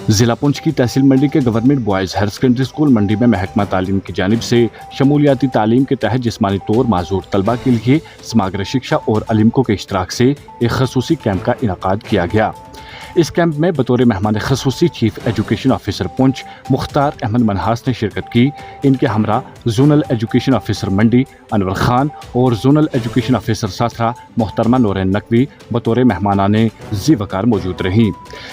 ضلع پونچھ کی تحصیل منڈی کے government boys higher secondary school Mandi میں محکمہ تعلیم کی جانب سے شمولیاتی تعلیم کے تحت جسمانی طور معذور طلبہ کے لیے سماگر شکشا اور علمکو کے اشتراک سے ایک خصوصی کیمپ کا انعقاد کیا گیا۔ اس کیمپ میں بطور مہمان خصوصی چیف ایجوکیشن آفیسر پونچھ مختار احمد منہاس نے شرکت کی۔ ان کے ہمراہ زونل ایجوکیشن آفیسر منڈی انور خان اور زونل ایجوکیشن آفیسر ساتھرا محترمہ نورین نقوی بطور مہمانان ذی وقار موجود رہیں۔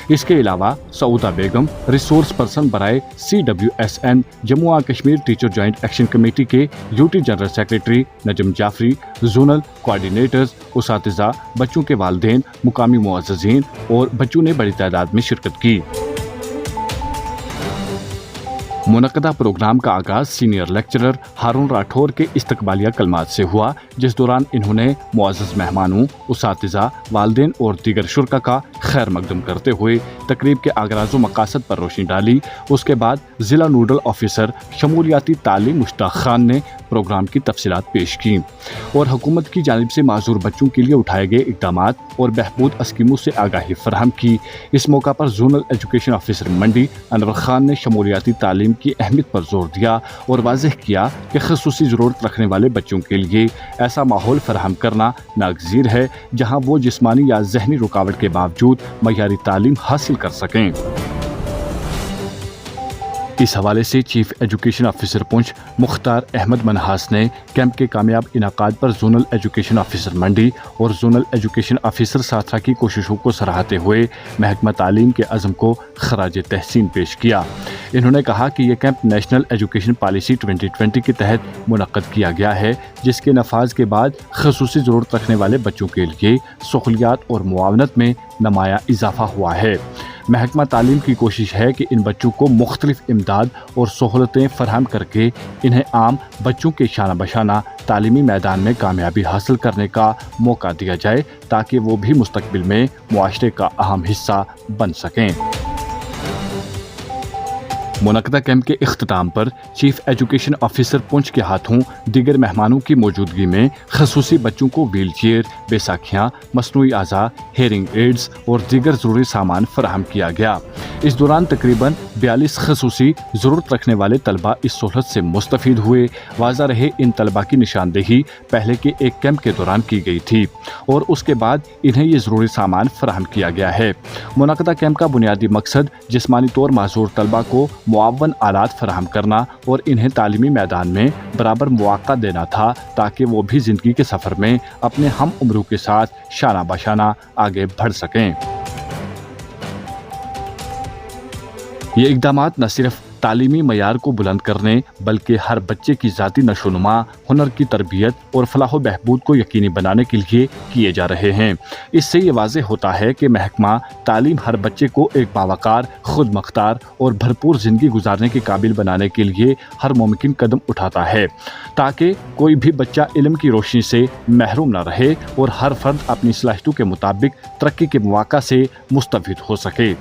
اس کے علاوہ سعودہ بیگم ریسورس پرسن برائے CWSN جموں و Kashmir teacher joint action committee کے UT جنرل سیکریٹری نجم جعفری، زونل کوآرڈینیٹرز، اساتذہ، بچوں کے والدین، مقامی معززین اور بچوں نے بڑی تعداد میں شرکت کی۔ منعقدہ پروگرام کا آغاز سینئر لیکچرر ہارون راٹھور کے استقبالیہ کلمات سے ہوا، جس دوران انہوں نے معزز مہمانوں، اساتذہ، والدین اور دیگر شرکا کا خیر مقدم کرتے ہوئے تقریب کے آغاز و مقاصد پر روشنی ڈالی۔ اس کے بعد ضلع نوڈل آفیسر شمولیاتی تعلیم مشتاق خان نے پروگرام کی تفصیلات پیش کی اور حکومت کی جانب سے معذور بچوں کے لیے اٹھائے گئے اقدامات اور بہبود اسکیموں سے آگاہی فراہم کی۔ اس موقع پر زونل ایجوکیشن آفیسر منڈی انور خان نے شمولیاتی تعلیم کی اہمیت پر زور دیا اور واضح کیا کہ خصوصی ضرورت رکھنے والے بچوں کے لیے ایسا ماحول فراہم کرنا ناگزیر ہے جہاں وہ جسمانی یا ذہنی رکاوٹ کے باوجود معیاری تعلیم حاصل کر سکیں۔ اس حوالے سے چیف ایجوکیشن آفیسر پونچھ مختار احمد منہاس نے کیمپ کے کامیاب انعقاد پر زونل ایجوکیشن آفیسر منڈی اور زونل ایجوکیشن آفیسر ساتھرا کی کوششوں کو سراہتے ہوئے محکمہ تعلیم کے عزم کو خراج تحسین پیش کیا۔ انہوں نے کہا کہ یہ کیمپ نیشنل ایجوکیشن پالیسی 2020 کے تحت منعقد کیا گیا ہے، جس کے نفاذ کے بعد خصوصی ضرورت رکھنے والے بچوں کے لیے سہولیات اور معاونت میں نمایاں اضافہ ہوا ہے۔ محکمہ تعلیم کی کوشش ہے کہ ان بچوں کو مختلف امداد اور سہولتیں فراہم کر کے انہیں عام بچوں کے شانہ بشانہ تعلیمی میدان میں کامیابی حاصل کرنے کا موقع دیا جائے تاکہ وہ بھی مستقبل میں معاشرے کا اہم حصہ بن سکیں۔ منعقدہ کیمپ کے اختتام پر چیف ایجوکیشن آفیسر پونچھ کے ہاتھوں دیگر مہمانوں کی موجودگی میں خصوصی بچوں کو ویل چیئر، بیساکھیاں، مصنوعی اعضاء، ہیئرنگ ایڈز اور دیگر ضروری سامان فراہم کیا گیا۔ اس دوران تقریباً 42 خصوصی ضرورت رکھنے والے طلبہ اس سہولت سے مستفید ہوئے۔ واضح رہے ان طلبہ کی نشاندہی پہلے کے ایک کیمپ کے دوران کی گئی تھی اور اس کے بعد انہیں یہ ضروری سامان فراہم کیا گیا ہے۔ منعقدہ کیمپ کا بنیادی مقصد جسمانی طور معذور طلبہ کو معاون آلات فراہم کرنا اور انہیں تعلیمی میدان میں برابر مواقع دینا تھا تاکہ وہ بھی زندگی کے سفر میں اپنے ہم عمروں کے ساتھ شانہ بشانہ آگے بڑھ سکیں۔ یہ اقدامات نہ صرف تعلیمی معیار کو بلند کرنے بلکہ ہر بچے کی ذاتی نشو و نما، ہنر کی تربیت اور فلاح و بہبود کو یقینی بنانے کے لیے کیے جا رہے ہیں۔ اس سے یہ واضح ہوتا ہے کہ محکمہ تعلیم ہر بچے کو ایک باوقار، خود مختار اور بھرپور زندگی گزارنے کے قابل بنانے کے لیے ہر ممکن قدم اٹھاتا ہے تاکہ کوئی بھی بچہ علم کی روشنی سے محروم نہ رہے اور ہر فرد اپنی صلاحیتوں کے مطابق ترقی کے مواقع سے مستفید ہو سکے۔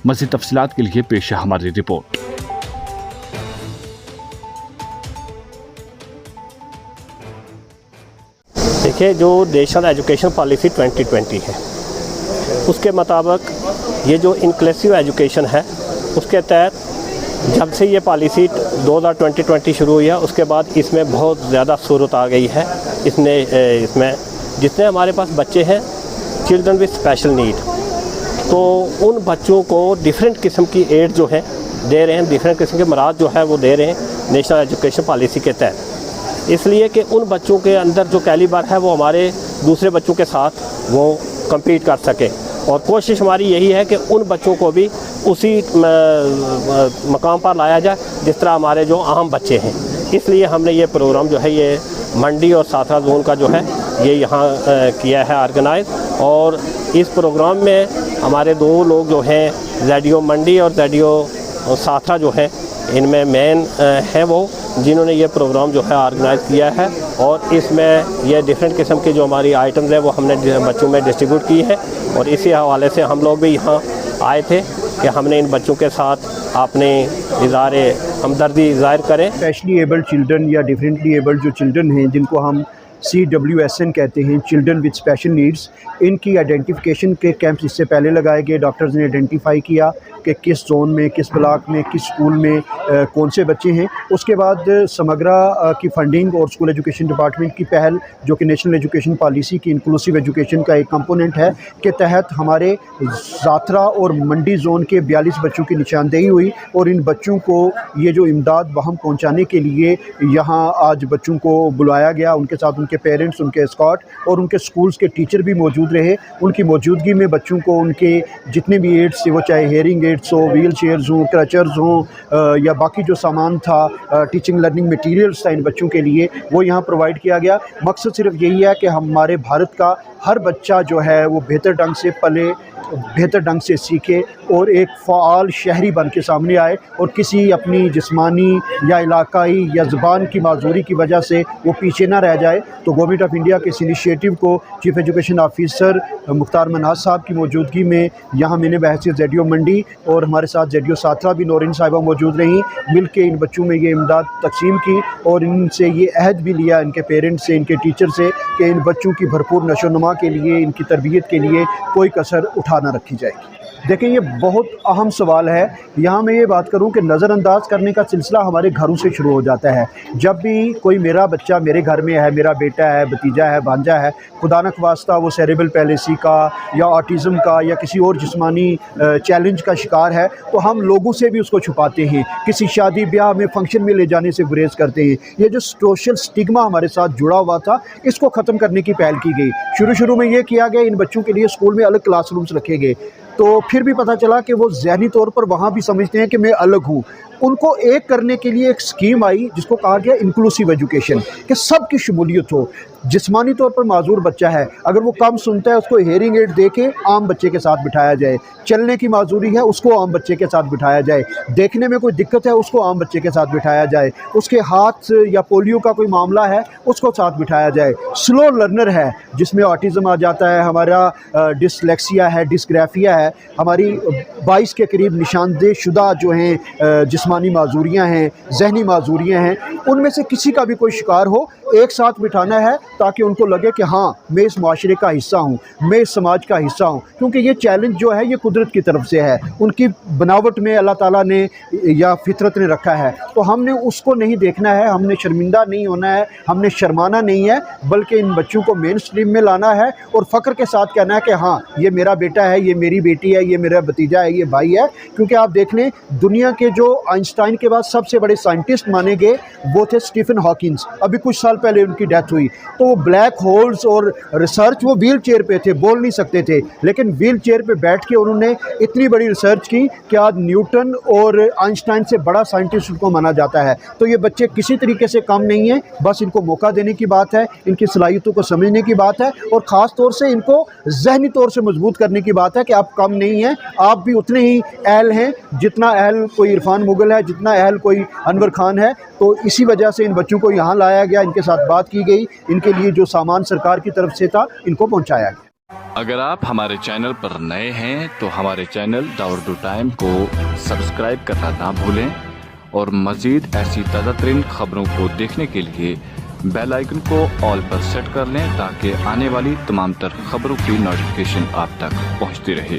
مزید تفصیلات کے لیے پیش ہے ہماری رپورٹ۔ دیکھیں، جو نیشنل ایجوکیشن پالیسی 2020 ہے اس کے مطابق یہ جو انکلیسیو ایجوکیشن ہے اس کے تحت جب سے یہ پالیسی 2020 شروع ہوئی ہے اس کے بعد اس میں بہت زیادہ صورت آ گئی ہے۔ اس میں جتنے ہمارے پاس بچے ہیں چلڈرن وتھ اسپیشل نیڈ، تو ان بچوں کو ڈیفرنٹ قسم کی ایڈ جو ہے دے رہے ہیں، ڈیفرنٹ قسم کے مراد جو ہے وہ دے رہے ہیں نیشنل ایجوکیشن پالیسی کے تحت، اس لیے کہ ان بچوں کے اندر جو کیلیبر ہے وہ ہمارے دوسرے بچوں کے ساتھ وہ کمپیٹ کر سکے، اور کوشش ہماری یہی ہے کہ ان بچوں کو بھی اسی مقام پر لایا جائے جس طرح ہمارے جو اہم بچے ہیں۔ اس لیے ہم نے یہ پروگرام جو ہے یہ منڈی اور ساتھرا زون کا جو ہے یہ یہاں کیا ہے آرگنائز، اور اس پروگرام میں ہمارے دو لوگ جو ہیں ZDO منڈی اور ZDO ساتھرا جو ہے ان میں مین ہے وہ جنہوں نے یہ پروگرام جو ہے آرگنائز کیا ہے، اور اس میں یہ ڈیفرنٹ قسم کی جو ہماری آئٹمز ہیں وہ ہم نے بچوں میں ڈسٹریبیوٹ کی ہے، اور اسی حوالے سے ہم لوگ بھی یہاں آئے تھے کہ ہم نے ان بچوں کے ساتھ اپنے اظہار ہمدردی ظاہر کریں۔ اسپیشلی ایبلڈ چلڈرن یا ڈیفرنٹلی ایبلڈ جو چلڈرن ہیں جن کو ہم CWSN کہتے ہیں، چلڈرن وتھ اسپیشل نیڈس، ان کی آئیڈینٹیفیکیشن کے کیمپس اس سے پہلے لگائے گئے۔ ڈاکٹرز نے آئیڈینٹیفائی کیا کہ کس زون میں, کس بلاک میں, کس اسکول میں کون سے بچے ہیں. اس کے بعد سمگرا کی فنڈنگ اور اسکول ایجوکیشن ڈپارٹمنٹ کی پہل جو کہ نیشنل ایجوکیشن پالیسی کی انکلوسیو ایجوکیشن کا ایک کمپوننٹ ہے کے تحت ہمارے زاترا اور منڈی زون کے 42 بچوں کی نشاندہی ہوئی, اور ان بچوں کو یہ جو امداد وہم پہنچانے کے لیے یہاں آج بچوں کو بلایا گیا. ان کے ساتھ ان کے پیرنٹس, ان کے اسکاٹ اور ان کے اسکولز کے ٹیچر بھی موجود رہے. ان کی موجودگی میں بچوں کو ان کے جتنے بھی ایڈس تھے, وہ چاہے ہیئرنگ ایڈس ہو, ویل چیئرز ہوں, کرچرز ہوں یا باقی جو سامان تھا, ٹیچنگ لرننگ میٹیریلز تھا ان بچوں کے لیے, وہ یہاں پرووائڈ کیا گیا. مقصد صرف یہی ہے کہ ہمارے بھارت کا ہر بچہ جو ہے وہ بہتر ڈھنگ سے پلے, بہتر ڈھنگ سے سیکھے اور ایک فعال شہری بن کے سامنے آئے, اور کسی اپنی جسمانی یا علاقائی یا زبان کی معذوری کی وجہ سے وہ پیچھے نہ رہ جائے. تو گورنمنٹ آف انڈیا کے اس انیشیٹو کو چیف ایجوکیشن آفیسر مختار منہاس صاحب کی موجودگی میں یہاں میں نے بحیثیت زیڈیو منڈی اور ہمارے ساتھ زیڈیو ساترا بھی نورین صاحبہ موجود رہیں, مل کے ان بچوں میں یہ امداد تقسیم کی اور ان سے یہ عہد بھی لیا, ان کے پیرنٹس سے, ان کے ٹیچر سے, کہ ان بچوں کی بھرپور نشو و نما کے لیے, ان کی تربیت کے لیے کوئی کسر اٹھا نہ رکھی جائے گی. دیکھیں یہ بہت اہم سوال ہے. یہاں میں یہ بات کروں کہ نظر انداز کرنے کا سلسلہ ہمارے گھروں سے شروع ہو جاتا ہے. جب بھی کوئی میرا بچہ میرے گھر میں ہے, میرا بیٹا ہے, بھتیجا ہے, بھانجا ہے, خدا نخواستہ وہ سیریبل پیلیسی کا یا آٹزم کا یا کسی اور جسمانی چیلنج کا شکار ہے, تو ہم لوگوں سے بھی اس کو چھپاتے ہیں, کسی شادی بیاہ میں فنکشن میں لے جانے سے گریز کرتے ہیں. یہ جو سوشل سٹگما ہمارے ساتھ جڑا ہوا تھا, اس کو ختم کرنے کی پہل کی گئی. شروع میں یہ کیا گیا, ان بچوں کے لیے اسکول میں الگ کلاس رومز رکھے گئے, تو پھر بھی پتہ چلا کہ وہ ذہنی طور پر وہاں بھی سمجھتے ہیں کہ میں الگ ہوں. ان کو ایک کرنے کے لیے ایک سکیم آئی جس کو کہا گیا انکلوسیو ایجوکیشن, کہ سب کی شمولیت ہو. جسمانی طور پر معذور بچہ ہے, اگر وہ کم سنتا ہے اس کو ہیئرنگ ایڈ دے کے عام بچے کے ساتھ بٹھایا جائے. چلنے کی معذوری ہے, اس کو عام بچے کے ساتھ بٹھایا جائے. دیکھنے میں کوئی دقت ہے, اس کو عام بچے کے ساتھ بٹھایا جائے. اس کے ہاتھ یا پولیو کا کوئی معاملہ ہے, اس کو ساتھ بٹھایا جائے. سلو لرنر ہے جس میں آٹزم آ جاتا ہے, ہمارا ڈسلیکسیا ہے, ڈسگرافیا ہے, ہماری 22 کے قریب نشاندہ شدہ جو ہیں جسمانی معذوریاں ہیں, ذہنی معذوریاں ہیں, ان میں سے کسی کا بھی کوئی شکار ہو, ایک ساتھ بٹھانا ہے تاکہ ان کو لگے کہ ہاں میں اس معاشرے کا حصہ ہوں, میں اس سماج کا حصہ ہوں. کیونکہ یہ چیلنج جو ہے یہ قدرت کی طرف سے ہے, ان کی بناوٹ میں اللہ تعالیٰ نے یا فطرت نے رکھا ہے, تو ہم نے اس کو نہیں دیکھنا ہے, ہم نے شرمندہ نہیں ہونا ہے, ہم نے شرمانا نہیں ہے, بلکہ ان بچوں کو مین سٹریم میں لانا ہے اور فخر کے ساتھ کہنا ہے کہ ہاں یہ میرا بیٹا ہے, یہ میری بیٹی ہے, یہ میرا بھتیجا ہے, یہ بھائی ہے. کیونکہ آپ دیکھ لیں دنیا کے جو آئنسٹائن کے بعد سب سے بڑے سائنٹسٹ مانے گئے وہ تھے اسٹیفن ہاکنز. ابھی کچھ سال پہلے ان کی ڈیتھ ہوئی. تو وہ بلیک ہولز اور ریسرچ, وہ ویل چیئر پہ تھے, بول نہیں سکتے تھے, لیکن ویل چیئر پہ بیٹھ کے انہوں نے اتنی بڑی ریسرچ کی کہ آج نیوٹن اور آئنسٹائن سے بڑا سائنٹسٹ ان کو مانا جاتا ہے. تو یہ بچے کسی طریقے سے کم نہیں ہیں, بس ان کو موقع دینے کی بات ہے, ان کی صلاحیتوں کو سمجھنے کی بات ہے, اور خاص طور سے ان کو ذہنی طور سے مضبوط کرنے کی بات ہے کہ آپ کم نہیں ہیں, آپ بھی اتنے ہی اہل ہیں جتنا اہل کوئی عرفان مغل ہے, جتنا اہل کوئی انور خان ہے. تو اسی وجہ سے ان بچوں کو یہاں لایا گیا, ان کے ساتھ بات کی گئی, ان کے لیے جو سامان سرکار کی طرف سے تھا ان کو پہنچایا گیا. اگر آپ ہمارے چینل پر نئے ہیں تو ہمارے چینل دا اردو ٹائم کو سبسکرائب کرنا نہ بھولیں, اور مزید ایسی تازہ ترین خبروں کو دیکھنے کے لیے بیل آئیکن کو آل پر سیٹ کر لیں تاکہ آنے والی تمام تر خبروں کی نوٹیفیکیشن آپ تک پہنچتی رہے.